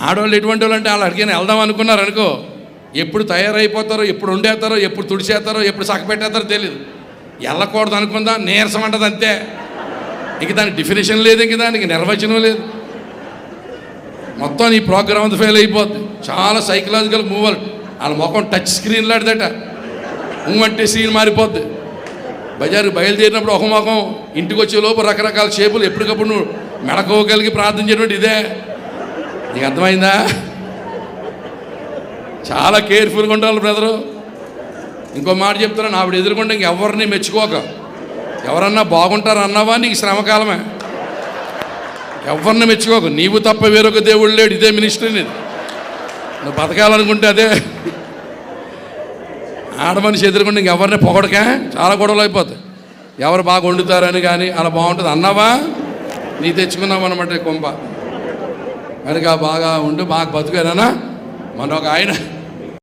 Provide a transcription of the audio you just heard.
ఆడవాళ్ళు ఎటువంటి వాళ్ళు అంటే వాళ్ళు అడిగిన వెళ్దాం అనుకున్నారు అనుకో, ఎప్పుడు తయారైపోతారో, ఎప్పుడు వండేస్తారో, ఎప్పుడు తుడిచేస్తారో, ఎప్పుడు సగపెట్టేస్తారో తెలియదు. వెళ్ళకూడదు అనుకుందా, నీరసం అంటది అంతే. ఇంక దానికి డెఫినేషన్ లేదు, ఇంక దానికి నిర్వచనం లేదు. మొత్తం ఈ ప్రోగ్రామ్ అంతా ఫెయిల్ అయిపోద్ది. చాలా సైకలాజికల్ మూవల్. వాళ్ళ ముఖం టచ్ స్క్రీన్ లాంటిదట. అంటే సీన్ మారిపోద్ది. బజారుకి బయలుదేరినప్పుడు ఒక ముఖం, ఇంటికి వచ్చే లోపు రకరకాల షేపులు. ఎప్పటికప్పుడు నువ్వు మెడకోగలిగి ప్రార్థన చేయడం ఇదే. నీకు అర్థమైందా? చాలా కేర్ఫుల్గా ఉండాలి బ్రదరు. ఇంకో మాట చెప్తున్నాను, ఆవిడ ఎదుర్కొంటే ఇంకెవరిని మెచ్చుకోక. ఎవరన్నా బాగుంటారు అన్నావా, నీకు శ్రమకాలమే. ఎవరిని మెచ్చుకోక. నీవు తప్ప వేరొక దేవుడు లేడు. ఇదే మినిస్ట్రీ. నువ్వు బతకాలనుకుంటే అదే. ఆడమనిషి ఎదుర్కొంటే ఇంకెవరిని పొగడకా, చాలా గొడవలు అయిపోతాయి. ఎవరు బాగా వండుతారని కానీ అలా బాగుంటుంది అన్నావా, నీ తెచ్చుకున్నావు అనమాట కొంప. కనుక బాగా ఉండి బాగా బతుకానా. మన ఒక ఆయన